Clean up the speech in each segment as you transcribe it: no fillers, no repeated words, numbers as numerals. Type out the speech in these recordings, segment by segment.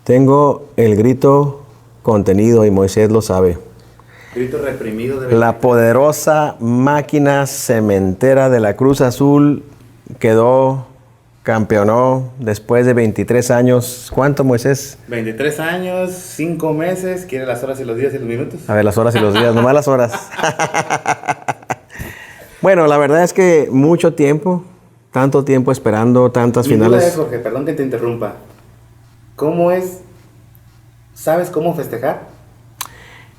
Tengo el grito contenido y Moisés lo sabe. Grito reprimido de La poderosa máquina cementera de la Cruz Azul campeonó después de 23 años. ¿Cuánto, Moisés? 23 años, 5 meses. ¿Quiere las horas y los días y los minutos? A ver, las horas y los días, nomás las horas. Bueno, la verdad es que mucho tiempo, tanto tiempo esperando, tantas Mi duda finales. es, Jorge, perdón que te interrumpa. ¿Cómo es? ¿Sabes cómo festejar?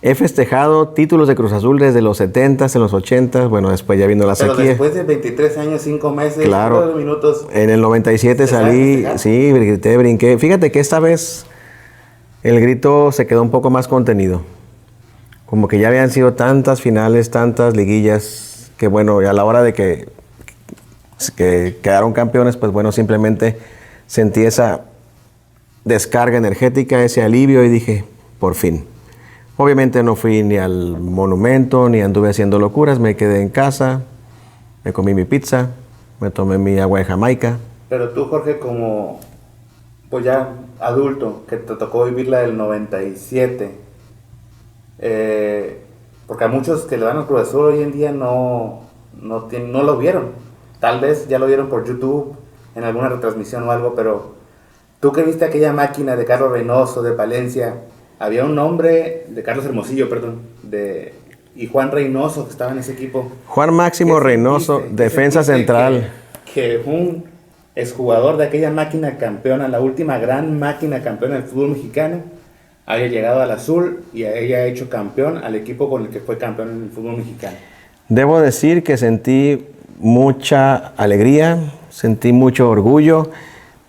He festejado títulos de Cruz Azul desde los 70s, en los 80s, bueno, después ya vino la Pero sequía. después de 23 años, 5 meses, Claro. 9 minutos. En el 97 ¿Se sabe salí, festejar? sí, grité, brinqué. Fíjate que esta vez el grito se quedó un poco más contenido. Como que ya habían sido tantas finales, tantas liguillas, que bueno, y a la hora de que quedaron campeones, pues bueno, simplemente sentí esa descarga energética, ese alivio y dije, por fin. Obviamente no fui ni al monumento, ni anduve haciendo locuras, me quedé en casa, me comí mi pizza, me tomé mi agua de Jamaica. Pero tú, Jorge, como pues ya adulto, que te tocó vivir la del 97, porque a muchos que le dan al Cruz Azul hoy en día no lo vieron. Tal vez ya lo vieron por YouTube, en alguna retransmisión o algo, pero tú que viste aquella máquina de Carlos Reynoso, de Palencia, había un nombre, de Carlos Hermosillo, perdón, y Juan Reynoso, que estaba en ese equipo. Juan Máximo Reynoso, defensa central. Que un exjugador de aquella máquina campeona, la última gran máquina campeona del fútbol mexicano, había llegado al azul y haya hecho campeón al equipo con el que fue campeón en el fútbol mexicano. Debo decir que sentí mucha alegría, sentí mucho orgullo,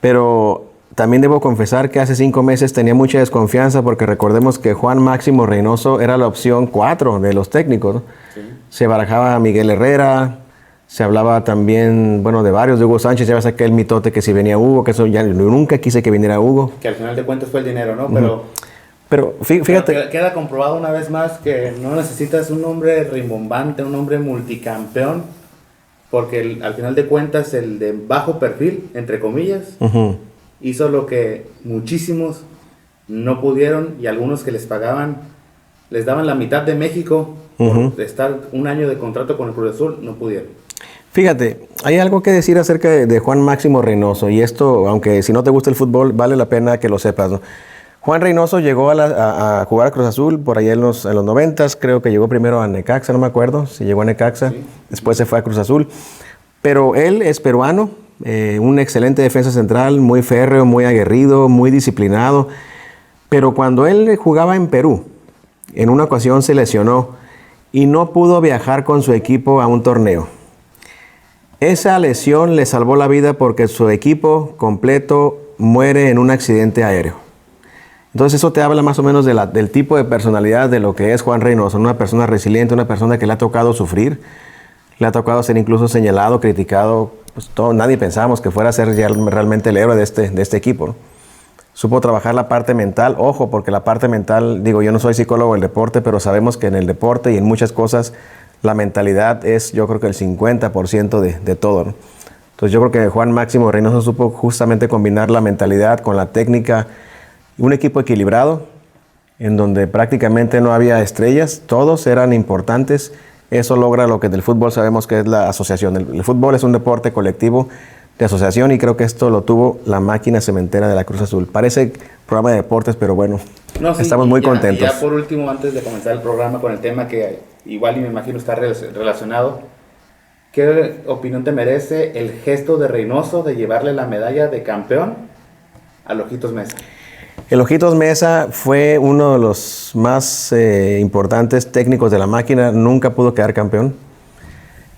pero también debo confesar que hace 5 meses tenía mucha desconfianza porque recordemos que Juan Máximo Reynoso era la opción 4 de los técnicos, ¿no? Sí. Se barajaba a Miguel Herrera, se hablaba también, bueno, de varios, de Hugo Sánchez, ya ves aquel mitote que si venía Hugo, que eso ya nunca quise que viniera Hugo. Que al final de cuentas fue el dinero, ¿no? Pero fíjate. Pero queda comprobado una vez más que no necesitas un hombre rimbombante, un hombre multicampeón, porque al final de cuentas el de bajo perfil, entre comillas, hizo lo que muchísimos no pudieron y algunos que les pagaban, les daban la mitad de México por estar un año de contrato con el Cruz Azul, no pudieron. Fíjate, hay algo que decir acerca de Juan Máximo Reynoso y esto, aunque si no te gusta el fútbol, vale la pena que lo sepas, ¿no? Juan Reynoso llegó a jugar a Cruz Azul por allá en los 90s, creo que llegó primero a Necaxa, no me acuerdo si llegó a Necaxa, sí. Después se fue a Cruz Azul, pero él es peruano, un excelente defensa central, muy férreo, muy aguerrido, muy disciplinado, pero cuando él jugaba en Perú, en una ocasión se lesionó y no pudo viajar con su equipo a un torneo. Esa lesión le salvó la vida porque su equipo completo muere en un accidente aéreo. Entonces eso te habla más o menos del tipo de personalidad de lo que es Juan Reynoso, una persona resiliente, una persona que le ha tocado sufrir, le ha tocado ser incluso señalado, criticado, pues nadie pensábamos que fuera a ser realmente el héroe de este equipo, ¿no? Supo trabajar la parte mental, ojo, porque la parte mental, digo, yo no soy psicólogo del deporte, pero sabemos que en el deporte y en muchas cosas la mentalidad es, yo creo que el 50% de todo, ¿no? Entonces yo creo que Juan Máximo Reynoso supo justamente combinar la mentalidad con la técnica. Un equipo equilibrado, en donde prácticamente no había estrellas, todos eran importantes. Eso logra lo que del fútbol sabemos que es la asociación. El fútbol es un deporte colectivo de asociación y creo que esto lo tuvo la máquina cementera de la Cruz Azul. Parece programa de deportes, pero bueno, sí, estamos muy contentos. Y ya por último, antes de comenzar el programa con el tema que igual y me imagino está relacionado, ¿qué opinión te merece el gesto de Reynoso de llevarle la medalla de campeón al Ojitos Mesa? El Ojitos Mesa fue uno de los más importantes técnicos de la máquina, nunca pudo quedar campeón.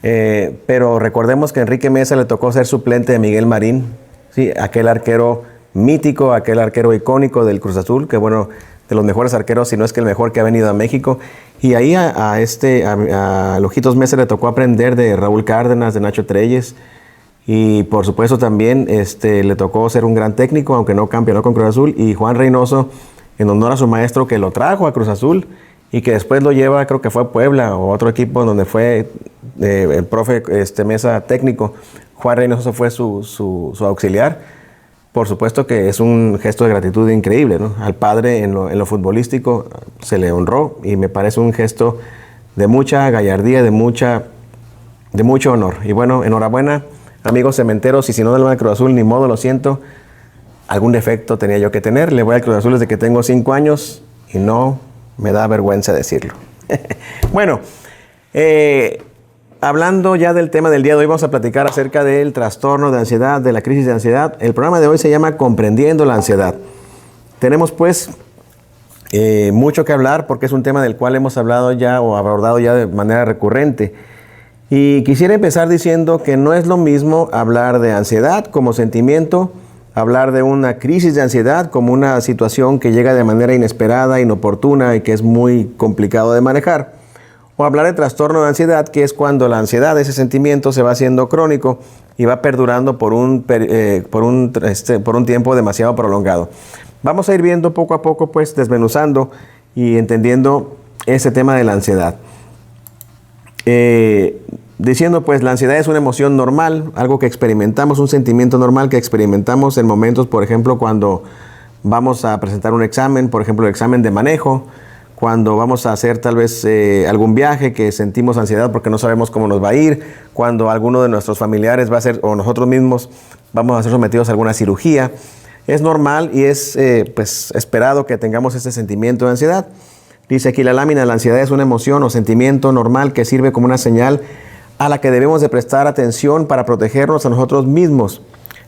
Pero recordemos que a Enrique Mesa le tocó ser suplente de Miguel Marín, ¿sí? Aquel arquero mítico, aquel arquero icónico del Cruz Azul, que bueno, de los mejores arqueros, si no es que el mejor que ha venido a México. Y ahí a Ojitos Mesa le tocó aprender de Raúl Cárdenas, de Nacho Treyes. Y por supuesto también le tocó ser un gran técnico, aunque no campeonó con Cruz Azul. Y Juan Reynoso, en honor a su maestro, que lo trajo a Cruz Azul y que después lo lleva, creo que fue a Puebla o otro equipo donde fue el profe Mesa técnico. Juan Reynoso fue su auxiliar. por supuesto que es un gesto de gratitud increíble, ¿no? Al padre en lo futbolístico se le honró y me parece un gesto de mucha gallardía, de mucho honor. Y bueno, enhorabuena, amigos cementeros, y si no del Cruz Azul, ni modo, lo siento. Algún defecto tenía yo que tener. Le voy al Cruz Azul desde que tengo 5 años y no me da vergüenza decirlo. Bueno, hablando ya del tema del día de hoy, vamos a platicar acerca del trastorno de ansiedad, de la crisis de ansiedad. El programa de hoy se llama Comprendiendo la Ansiedad. Tenemos pues mucho que hablar porque es un tema del cual hemos hablado ya o abordado ya de manera recurrente. Y quisiera empezar diciendo que no es lo mismo hablar de ansiedad como sentimiento, hablar de una crisis de ansiedad como una situación que llega de manera inesperada, inoportuna y que es muy complicado de manejar. O hablar de trastorno de ansiedad, que es cuando la ansiedad, ese sentimiento, se va haciendo crónico y va perdurando por un tiempo demasiado prolongado. Vamos a ir viendo poco a poco, pues, desmenuzando y entendiendo ese tema de la ansiedad. Diciendo, pues, la ansiedad es una emoción normal, algo que experimentamos, un sentimiento normal que experimentamos en momentos, por ejemplo, cuando vamos a presentar un examen, por ejemplo, el examen de manejo, cuando vamos a hacer tal vez algún viaje que sentimos ansiedad porque no sabemos cómo nos va a ir, cuando alguno de nuestros familiares va a ser, o nosotros mismos vamos a ser sometidos a alguna cirugía. Es normal y es pues esperado que tengamos ese sentimiento de ansiedad. Dice aquí la lámina, la ansiedad es una emoción o sentimiento normal que sirve como una señal a la que debemos de prestar atención para protegernos a nosotros mismos.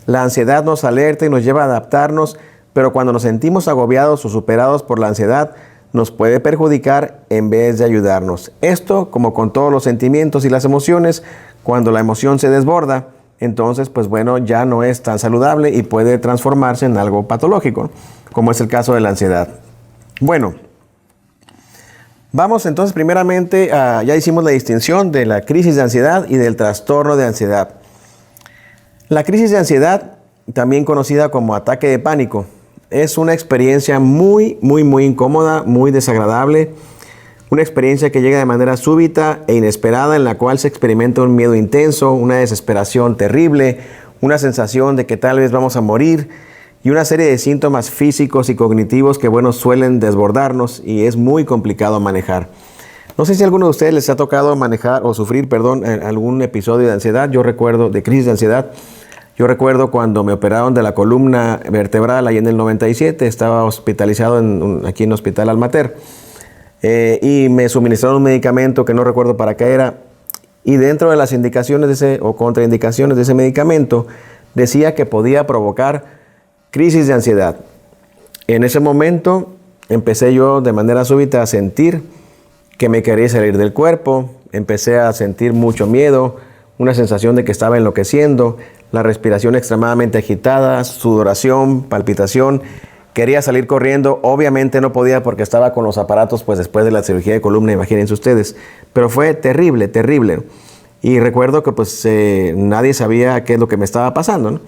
La ansiedad nos alerta y nos lleva a adaptarnos, pero cuando nos sentimos agobiados o superados por la ansiedad, nos puede perjudicar en vez de ayudarnos. Esto, como con todos los sentimientos y las emociones, cuando la emoción se desborda, entonces, pues bueno, ya no es tan saludable y puede transformarse en algo patológico, como es el caso de la ansiedad. Bueno, vamos entonces primeramente ya hicimos la distinción de la crisis de ansiedad y del trastorno de ansiedad. La crisis de ansiedad, también conocida como ataque de pánico, es una experiencia muy incómoda, muy desagradable, una experiencia que llega de manera súbita e inesperada en la cual se experimenta un miedo intenso, una desesperación terrible, una sensación de que tal vez vamos a morir y una serie de síntomas físicos y cognitivos que, bueno, suelen desbordarnos y es muy complicado manejar. No sé si a alguno de ustedes les ha tocado manejar o sufrir, algún episodio de ansiedad. Yo recuerdo de crisis de ansiedad. Yo recuerdo cuando me operaron de la columna vertebral ahí en el 97, estaba hospitalizado aquí en el Hospital Almater y me suministraron un medicamento que no recuerdo para qué era, y dentro de las indicaciones o contraindicaciones de ese medicamento decía que podía provocar crisis de ansiedad. En ese momento empecé yo de manera súbita a sentir que me quería salir del cuerpo, empecé a sentir mucho miedo, una sensación de que estaba enloqueciendo, la respiración extremadamente agitada, sudoración, palpitación. Quería salir corriendo, obviamente no podía porque estaba con los aparatos pues después de la cirugía de columna, imagínense ustedes. Pero fue terrible, terrible. Y recuerdo que pues nadie sabía qué es lo que me estaba pasando, ¿no?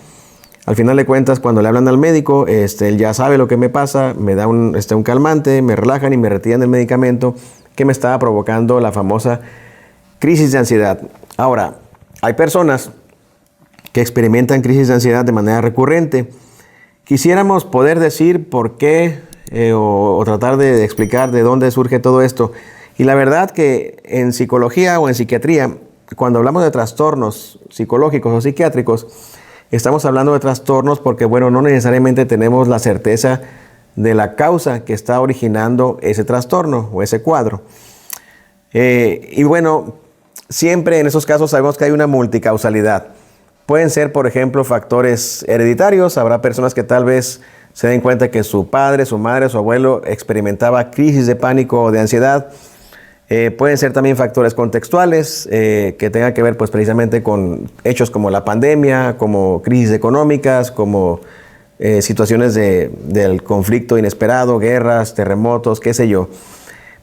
Al final de cuentas, cuando le hablan al médico, él ya sabe lo que me pasa, me da un calmante, me relajan y me retiran el medicamento que me estaba provocando la famosa crisis de ansiedad. Ahora, hay personas que experimentan crisis de ansiedad de manera recurrente. Quisiéramos poder decir por qué o tratar de explicar de dónde surge todo esto. Y la verdad que en psicología o en psiquiatría, cuando hablamos de trastornos psicológicos o psiquiátricos, estamos hablando de trastornos porque, bueno, no necesariamente tenemos la certeza de la causa que está originando ese trastorno o ese cuadro. Y bueno, siempre en esos casos sabemos que hay una multicausalidad. Pueden ser, por ejemplo, factores hereditarios. Habrá personas que tal vez se den cuenta que su padre, su madre, su abuelo experimentaba crisis de pánico o de ansiedad. Pueden ser también factores contextuales que tengan que ver pues, precisamente con hechos como la pandemia, como crisis económicas, como situaciones del conflicto inesperado, guerras, terremotos, qué sé yo.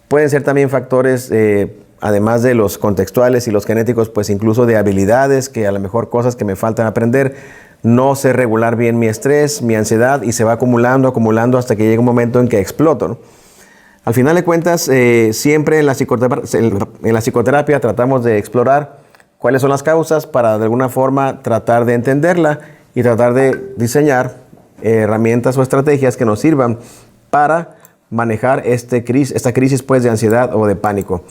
Pueden ser también factores además de los contextuales y los genéticos, pues incluso de habilidades, que a lo mejor cosas que me faltan aprender, no sé regular bien mi estrés, mi ansiedad, y se va acumulando hasta que llega un momento en que exploto, ¿no? Al final de cuentas, siempre en la psicoterapia tratamos de explorar cuáles son las causas para de alguna forma tratar de entenderla y tratar de diseñar herramientas o estrategias que nos sirvan para manejar esta crisis pues, de ansiedad o de pánico.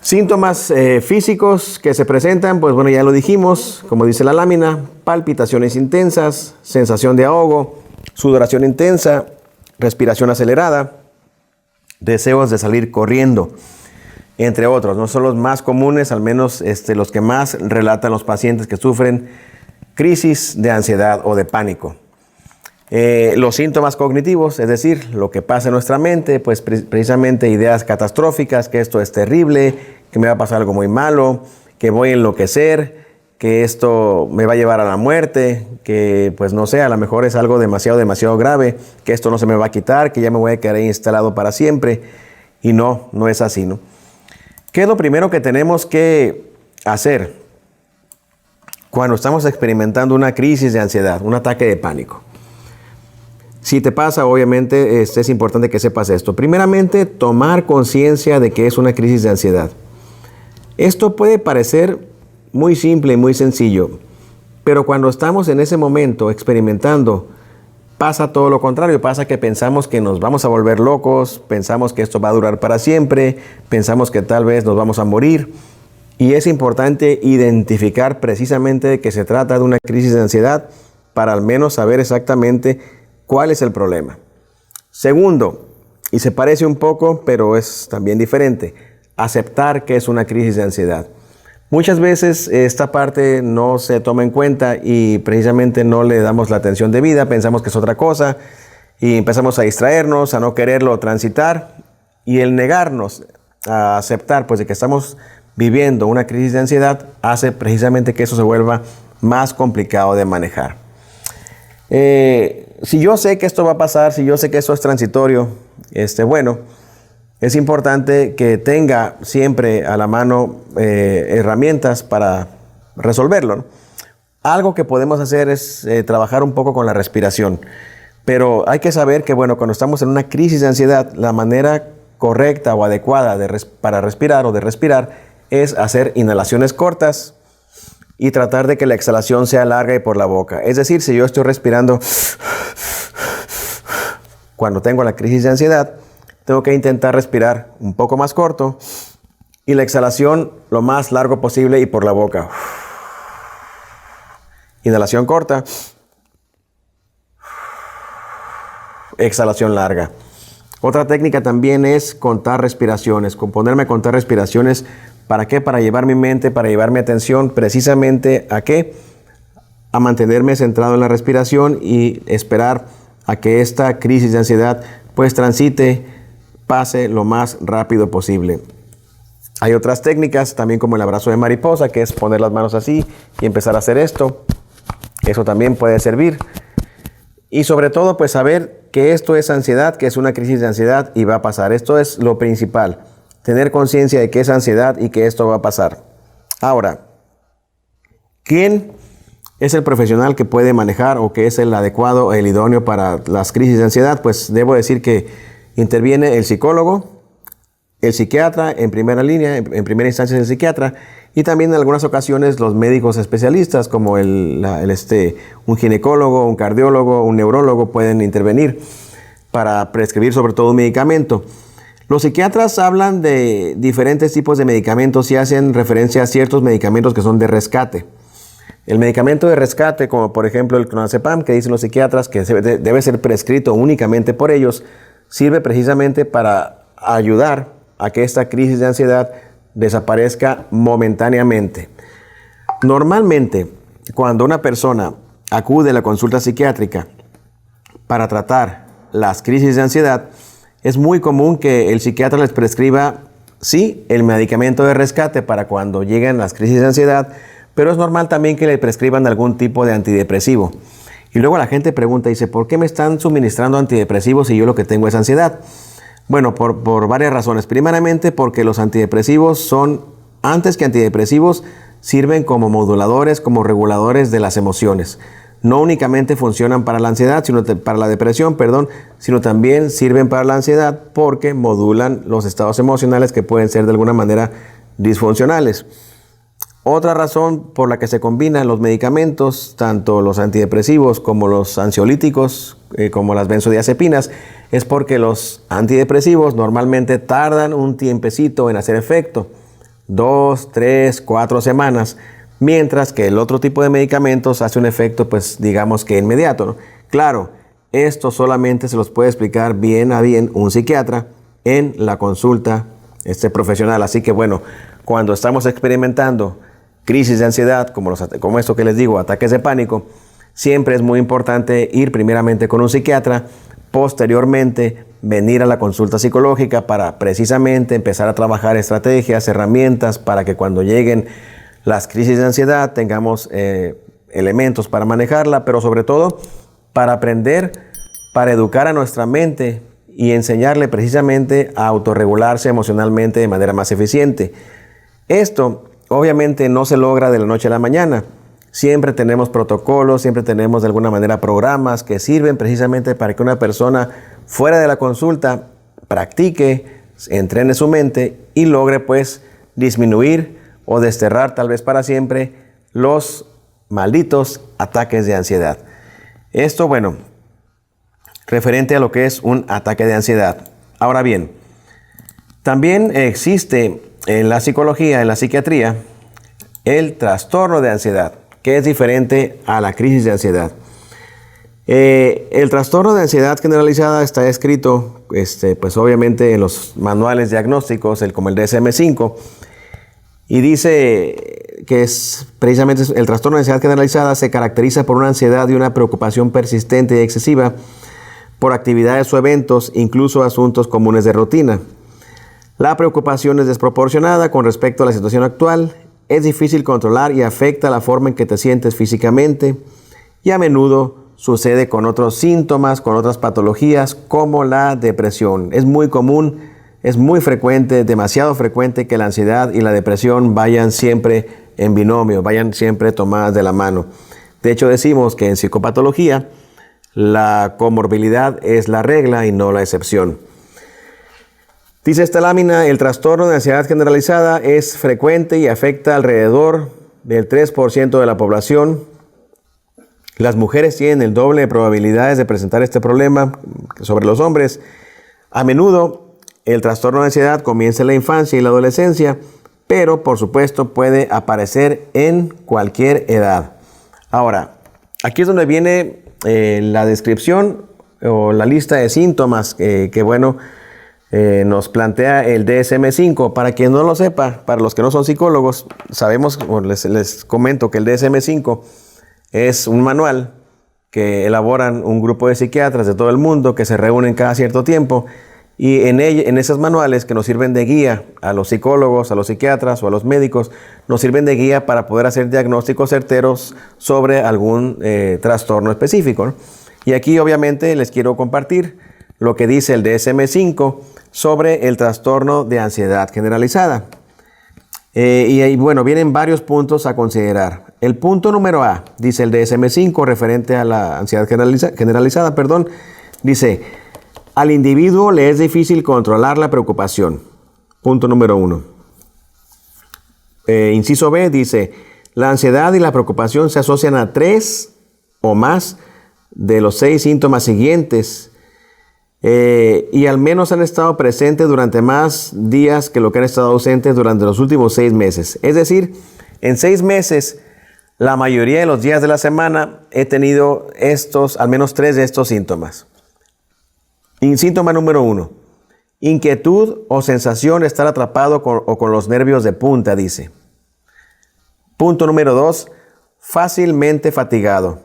Síntomas físicos que se presentan, pues bueno, ya lo dijimos, como dice la lámina: palpitaciones intensas, sensación de ahogo, sudoración intensa, respiración acelerada, deseos de salir corriendo, entre otros. No son los más comunes, al menos los que más relatan los pacientes que sufren crisis de ansiedad o de pánico. Los síntomas cognitivos, es decir, lo que pasa en nuestra mente, pues precisamente ideas catastróficas, que esto es terrible, que me va a pasar algo muy malo, que voy a enloquecer, que esto me va a llevar a la muerte, que pues no sé, a lo mejor es algo demasiado grave, que esto no se me va a quitar, que ya me voy a quedar instalado para siempre. Y no es así, ¿no? ¿Qué es lo primero que tenemos que hacer cuando estamos experimentando una crisis de ansiedad, un ataque de pánico? Si te pasa, obviamente es importante que sepas esto. Primeramente, tomar conciencia de que es una crisis de ansiedad. Esto puede parecer muy simple y muy sencillo, pero cuando estamos en ese momento experimentando, pasa todo lo contrario. Pasa que pensamos que nos vamos a volver locos, pensamos que esto va a durar para siempre, pensamos que tal vez nos vamos a morir. Y es importante identificar precisamente que se trata de una crisis de ansiedad para al menos saber exactamente cuál es el problema. Segundo, y se parece un poco, pero es también diferente, aceptar que es una crisis de ansiedad. Muchas veces esta parte no se toma en cuenta y precisamente no le damos la atención debida, pensamos que es otra cosa y empezamos a distraernos, a no quererlo transitar, y el negarnos a aceptar pues de que estamos viviendo una crisis de ansiedad hace precisamente que eso se vuelva más complicado de manejar. Si yo sé que esto va a pasar, si yo sé que esto es transitorio, bueno, es importante que tenga siempre a la mano herramientas para resolverlo, ¿no? Algo que podemos hacer es trabajar un poco con la respiración. Pero hay que saber que, bueno, cuando estamos en una crisis de ansiedad, la manera correcta o adecuada para respirar o de respirar es hacer inhalaciones cortas y tratar de que la exhalación sea larga y por la boca. Es decir, si yo estoy respirando cuando tengo la crisis de ansiedad, tengo que intentar respirar un poco más corto y la exhalación lo más largo posible y por la boca. Inhalación corta, exhalación larga. Otra técnica también es contar respiraciones, ponerme a contar respiraciones. ¿Para qué? Para llevar mi mente, para llevar mi atención precisamente ¿a qué? A mantenerme centrado en la respiración y esperar a que esta crisis de ansiedad pues transite, pase lo más rápido posible. Hay otras técnicas también como el abrazo de mariposa, que es poner las manos así y empezar a hacer esto. Eso también puede servir. Y sobre todo pues saber que esto es ansiedad, que es una crisis de ansiedad y va a pasar. Esto es lo principal. Tener conciencia de que es ansiedad y que esto va a pasar. Ahora, ¿quién es el profesional que puede manejar o que es el adecuado o el idóneo para las crisis de ansiedad? Pues debo decir que interviene el psicólogo, el psiquiatra en primera línea, en primera instancia el psiquiatra, y también en algunas ocasiones los médicos especialistas como un ginecólogo, un cardiólogo, un neurólogo pueden intervenir para prescribir sobre todo un medicamento. Los psiquiatras hablan de diferentes tipos de medicamentos y hacen referencia a ciertos medicamentos que son de rescate. El medicamento de rescate, como por ejemplo el clonazepam, que dicen los psiquiatras que debe ser prescrito únicamente por ellos, sirve precisamente para ayudar a que esta crisis de ansiedad desaparezca momentáneamente. Normalmente, cuando una persona acude a la consulta psiquiátrica para tratar las crisis de ansiedad, es muy común que el psiquiatra les prescriba, sí, el medicamento de rescate para cuando lleguen las crisis de ansiedad, pero es normal también que le prescriban algún tipo de antidepresivo. Y luego la gente pregunta, dice, ¿por qué me están suministrando antidepresivos si yo lo que tengo es ansiedad? Bueno, por varias razones. Primeramente porque los antidepresivos son, antes que antidepresivos, sirven como moduladores, como reguladores de las emociones. No únicamente funcionan para la ansiedad, para la depresión, sino también sirven para la ansiedad porque modulan los estados emocionales que pueden ser de alguna manera disfuncionales. Otra razón por la que se combinan los medicamentos, tanto los antidepresivos como los ansiolíticos, como las benzodiazepinas, es porque los antidepresivos normalmente tardan un tiempecito en hacer efecto, 2, 3, 4 semanas, mientras que el otro tipo de medicamentos hace un efecto, pues digamos que inmediato, ¿no? Claro, esto solamente se los puede explicar bien a bien un psiquiatra en la consulta profesional. Así que bueno, cuando estamos experimentando crisis de ansiedad, como esto que les digo, ataques de pánico, siempre es muy importante ir primeramente con un psiquiatra, posteriormente venir a la consulta psicológica para precisamente empezar a trabajar estrategias, herramientas para que cuando lleguen las crisis de ansiedad tengamos elementos para manejarla, pero sobre todo para aprender, para educar a nuestra mente y enseñarle precisamente a autorregularse emocionalmente de manera más eficiente. Esto obviamente no se logra de la noche a la mañana. Siempre tenemos protocolos, siempre tenemos de alguna manera programas que sirven precisamente para que una persona fuera de la consulta practique, entrene su mente y logre pues disminuir o desterrar tal vez para siempre los malditos ataques de ansiedad. Esto, bueno, referente a lo que es un ataque de ansiedad. Ahora bien, también existe en la psicología, en la psiquiatría, el trastorno de ansiedad, que es diferente a la crisis de ansiedad. El trastorno de ansiedad generalizada está escrito, pues obviamente en los manuales diagnósticos, como el DSM-5, y dice que precisamente el trastorno de ansiedad generalizada se caracteriza por una ansiedad y una preocupación persistente y excesiva por actividades o eventos, incluso asuntos comunes de rutina. La preocupación es desproporcionada con respecto a la situación actual, es difícil controlar y afecta la forma en que te sientes físicamente y a menudo sucede con otros síntomas, con otras patologías como la depresión. Es muy común, es muy frecuente, demasiado frecuente que la ansiedad y la depresión vayan siempre en binomio, vayan siempre tomadas de la mano. De hecho, decimos que en psicopatología la comorbilidad es la regla y no la excepción. Dice esta lámina, el trastorno de ansiedad generalizada es frecuente y afecta alrededor del 3% de la población. Las mujeres tienen el doble de probabilidades de presentar este problema sobre los hombres. A menudo, el trastorno de ansiedad comienza en la infancia y la adolescencia, pero por supuesto puede aparecer en cualquier edad. Ahora, aquí es donde viene la descripción o la lista de síntomas nos plantea el DSM-5. Para quien no lo sepa, para los que no son psicólogos, sabemos, les comento que el DSM-5 es un manual que elaboran un grupo de psiquiatras de todo el mundo que se reúnen cada cierto tiempo y en esos manuales que nos sirven de guía a los psicólogos, a los psiquiatras o a los médicos, nos sirven de guía para poder hacer diagnósticos certeros sobre algún trastorno específico, ¿no? Y aquí obviamente les quiero compartir lo que dice el DSM-5 sobre el trastorno de ansiedad generalizada. Bueno, vienen varios puntos a considerar. El punto número A, dice el DSM-5, referente a la ansiedad generalizada, dice, al individuo le es difícil controlar la preocupación. Punto número 1. Inciso B, dice, la ansiedad y la preocupación se asocian a 3 o más de los 6 síntomas siguientes y al menos han estado presentes durante más días que lo que han estado ausentes durante los últimos 6 meses. Es decir, en 6 meses, la mayoría de los días de la semana he tenido al menos 3 de estos síntomas. Síntoma número 1, inquietud o sensación de estar atrapado con los nervios de punta, dice. Punto número 2, fácilmente fatigado.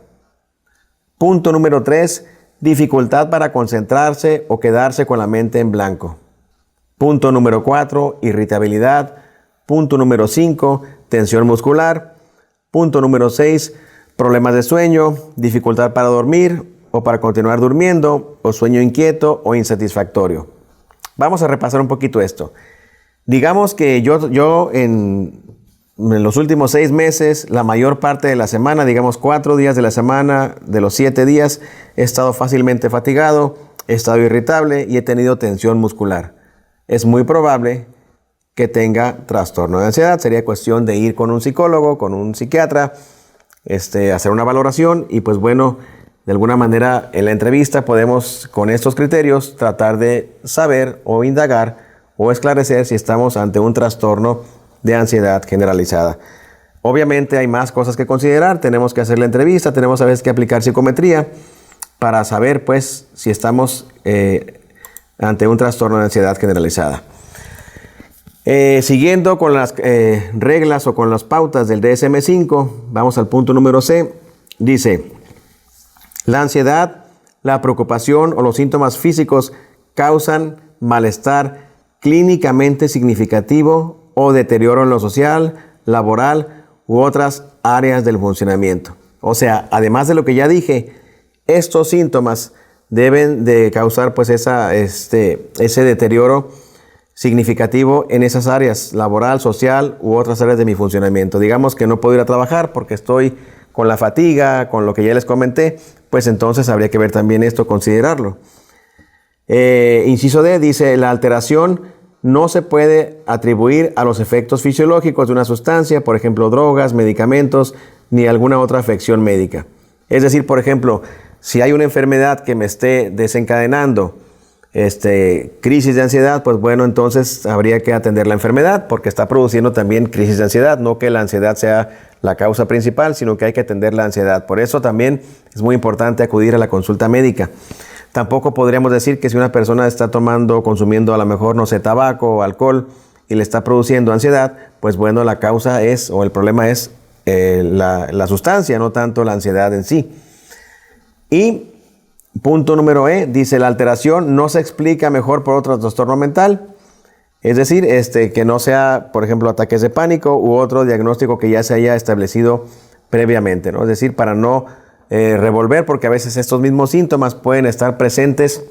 Punto número 3, dificultad para concentrarse o quedarse con la mente en blanco. Punto número 4, irritabilidad. Punto número 5, tensión muscular. Punto número 6, problemas de sueño, dificultad para dormir o para continuar durmiendo, o sueño inquieto o insatisfactorio. Vamos a repasar un poquito esto. Digamos que yo en los últimos 6 meses, la mayor parte de la semana, digamos 4 días de la semana, de los 7 días, he estado fácilmente fatigado, he estado irritable y he tenido tensión muscular. Es muy probable que tenga trastorno de ansiedad. Sería cuestión de ir con un psicólogo, con un psiquiatra, hacer una valoración y pues bueno, de alguna manera en la entrevista podemos con estos criterios tratar de saber o indagar o esclarecer si estamos ante un trastorno de ansiedad generalizada. Obviamente hay más cosas que considerar, tenemos que hacer la entrevista, tenemos a veces que aplicar psicometría para saber pues si estamos ante un trastorno de ansiedad generalizada. Siguiendo con las reglas o con las pautas del DSM-5, vamos al punto número C. Dice, la ansiedad, la preocupación o los síntomas físicos causan malestar clínicamente significativo o deterioro en lo social, laboral u otras áreas del funcionamiento. O sea, además de lo que ya dije, estos síntomas deben de causar pues ese deterioro significativo en esas áreas, laboral, social u otras áreas de mi funcionamiento. Digamos que no puedo ir a trabajar porque estoy con la fatiga, con lo que ya les comenté, pues entonces habría que ver también esto, considerarlo. Inciso D dice, la alteración no se puede atribuir a los efectos fisiológicos de una sustancia, por ejemplo, drogas, medicamentos, ni alguna otra afección médica. Es decir, por ejemplo, si hay una enfermedad que me esté desencadenando crisis de ansiedad, pues bueno, entonces habría que atender la enfermedad porque está produciendo también crisis de ansiedad, no que la ansiedad sea la causa principal, sino que hay que atender la ansiedad. Por eso también es muy importante acudir a la consulta médica. Tampoco podríamos decir que si una persona está consumiendo a lo mejor, no sé, tabaco o alcohol y le está produciendo ansiedad, pues bueno, la causa es, o el problema es la sustancia, no tanto la ansiedad en sí. Y punto número E, dice, la alteración no se explica mejor por otro trastorno mental. Es decir, que no sea, por ejemplo, ataques de pánico u otro diagnóstico que ya se haya establecido previamente, ¿no? Es decir, para no revolver, porque a veces estos mismos síntomas pueden estar presentes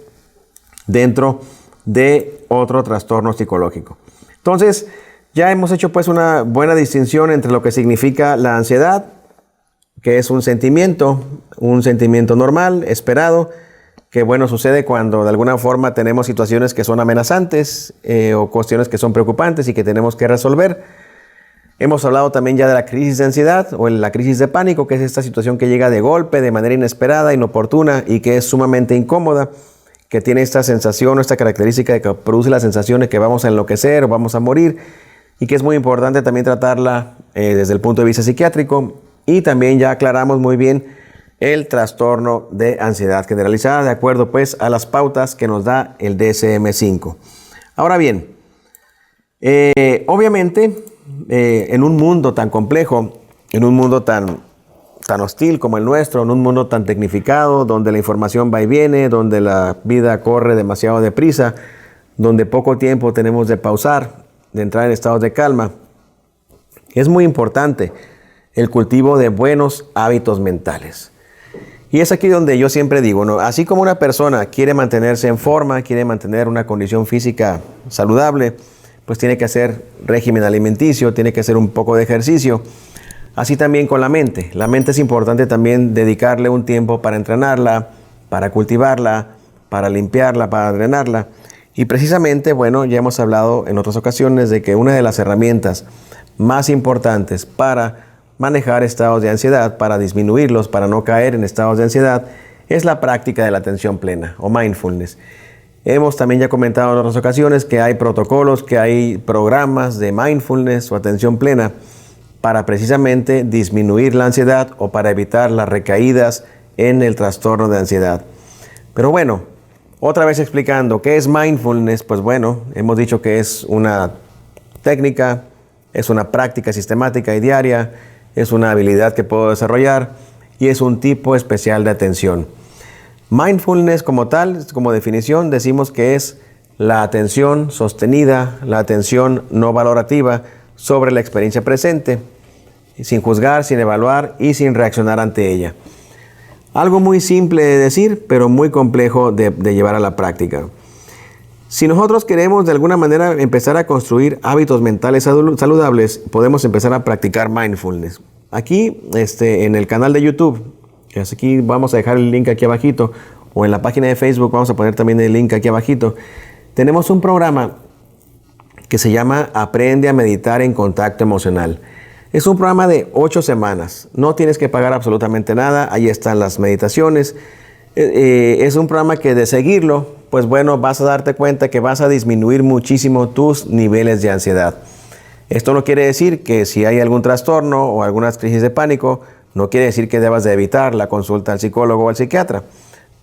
dentro de otro trastorno psicológico. Entonces, ya hemos hecho pues una buena distinción entre lo que significa la ansiedad, que es un sentimiento normal, esperado, que bueno, sucede cuando de alguna forma tenemos situaciones que son amenazantes o cuestiones que son preocupantes y que tenemos que resolver. Hemos hablado también ya de la crisis de ansiedad o la crisis de pánico, que es esta situación que llega de golpe, de manera inesperada, inoportuna y que es sumamente incómoda, que tiene esta sensación o esta característica de que produce la sensación de que vamos a enloquecer o vamos a morir y que es muy importante también tratarla desde el punto de vista psiquiátrico. Y también ya aclaramos muy bien el trastorno de ansiedad generalizada, de acuerdo pues a las pautas que nos da el DSM-5. Ahora bien, obviamente en un mundo tan complejo, en un mundo tan hostil como el nuestro, en un mundo tan tecnificado, donde la información va y viene, donde la vida corre demasiado deprisa, donde poco tiempo tenemos de pausar, de entrar en estados de calma, es muy importante el cultivo de buenos hábitos mentales. Y es aquí donde yo siempre digo, ¿no? Así como una persona quiere mantenerse en forma, quiere mantener una condición física saludable, pues tiene que hacer régimen alimenticio, tiene que hacer un poco de ejercicio. Así también con la mente. La mente es importante también dedicarle un tiempo para entrenarla, para cultivarla, para limpiarla, para drenarla. Y precisamente, bueno, ya hemos hablado en otras ocasiones de que una de las herramientas más importantes para manejar estados de ansiedad, para disminuirlos, para no caer en estados de ansiedad, es la práctica de la atención plena o mindfulness. Hemos también ya comentado en otras ocasiones que hay protocolos, que hay programas de mindfulness o atención plena para precisamente disminuir la ansiedad o para evitar las recaídas en el trastorno de ansiedad. Pero bueno, otra vez explicando qué es mindfulness, pues bueno, hemos dicho que es una técnica, es una práctica sistemática y diaria, es una habilidad que puedo desarrollar y es un tipo especial de atención. Mindfulness como tal, como definición, decimos que es la atención sostenida, la atención no valorativa sobre la experiencia presente, sin juzgar, sin evaluar y sin reaccionar ante ella. Algo muy simple de decir, pero muy complejo de llevar a la práctica. Si nosotros queremos de alguna manera empezar a construir hábitos mentales saludables, podemos empezar a practicar mindfulness. Aquí en el canal de YouTube, aquí vamos a dejar el link aquí abajito, o en la página de Facebook vamos a poner también el link aquí abajito, tenemos un programa que se llama Aprende a meditar en contacto emocional. Es un programa de 8 semanas. No tienes que pagar absolutamente nada. Ahí están las meditaciones. Es un programa que de seguirlo, pues bueno, vas a darte cuenta que vas a disminuir muchísimo tus niveles de ansiedad. Esto no quiere decir que si hay algún trastorno o alguna crisis de pánico, no quiere decir que debas de evitar la consulta al psicólogo o al psiquiatra.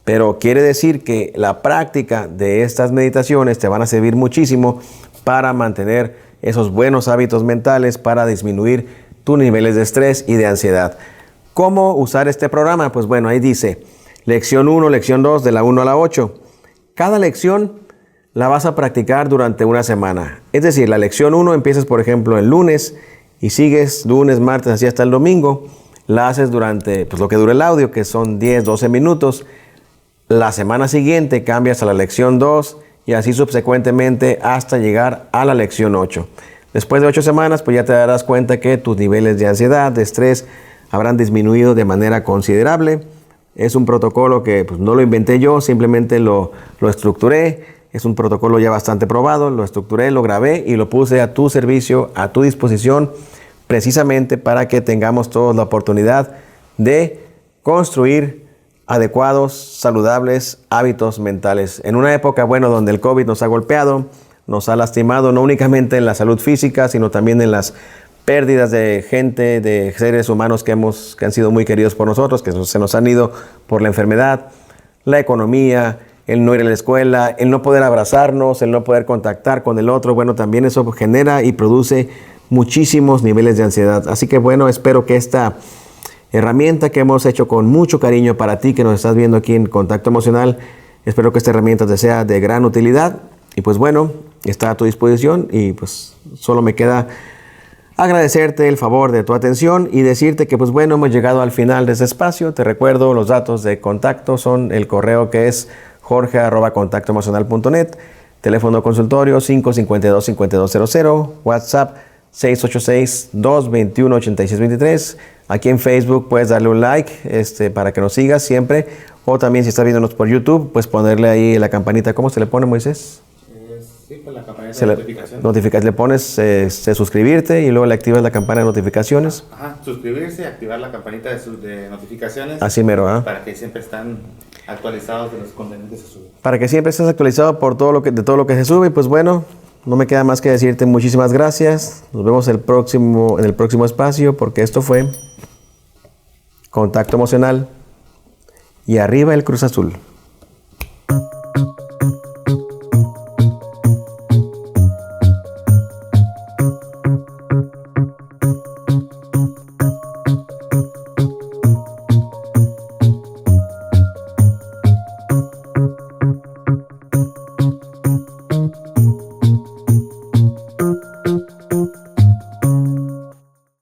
Pero quiere decir que la práctica de estas meditaciones te van a servir muchísimo para mantener esos buenos hábitos mentales, para disminuir tus niveles de estrés y de ansiedad. ¿Cómo usar este programa? Pues bueno, ahí dice, lección 1, lección 2, de la 1 a la 8. Cada lección la vas a practicar durante una semana. Es decir, la lección 1 empiezas, por ejemplo, el lunes y sigues lunes, martes, así hasta el domingo. La haces durante lo que dura el audio, que son 10, 12 minutos. La semana siguiente cambias a la lección 2 y así subsecuentemente hasta llegar a la lección 8. Después de 8 semanas, pues ya te darás cuenta que tus niveles de ansiedad, de estrés, habrán disminuido de manera considerable. Es un protocolo que pues, no lo inventé yo, simplemente lo estructuré. Es un protocolo ya bastante probado, lo estructuré, lo grabé y lo puse a tu servicio, a tu disposición, precisamente para que tengamos todos la oportunidad de construir adecuados, saludables hábitos mentales. En una época, bueno, donde el COVID nos ha golpeado, nos ha lastimado, no únicamente en la salud física, sino también en las pérdidas de gente, de seres humanos que han sido muy queridos por nosotros, que se nos han ido por la enfermedad, la economía, el no ir a la escuela, el no poder abrazarnos, el no poder contactar con el otro. Bueno, también eso genera y produce muchísimos niveles de ansiedad. Así que bueno, espero que esta herramienta que hemos hecho con mucho cariño para ti que nos estás viendo aquí en Contacto Emocional, espero que esta herramienta te sea de gran utilidad. Y pues bueno, está a tu disposición y pues solo me queda agradecerte el favor de tu atención y decirte que pues bueno, hemos llegado al final de este espacio. Te recuerdo, los datos de contacto son el correo que es jorge@contactoemocional.net, teléfono consultorio 552-5200, WhatsApp 686-221-8623. Aquí en Facebook puedes darle un like para que nos sigas siempre, o también si estás viéndonos por YouTube, pues ponerle ahí la campanita. ¿Cómo se le pone, Moisés? Sí, pues la campanita de notificación. Le pones suscribirte y luego le activas la campana de notificaciones. Ajá, suscribirse, activar la campanita de notificaciones. Así mero, ¿ah? Para que siempre estén actualizados de los contenidos que se suben. Para que siempre estés actualizado por todo lo que se sube. Y pues bueno, no me queda más que decirte muchísimas gracias. Nos vemos en el próximo espacio, porque esto fue Contacto Emocional y arriba el Cruz Azul.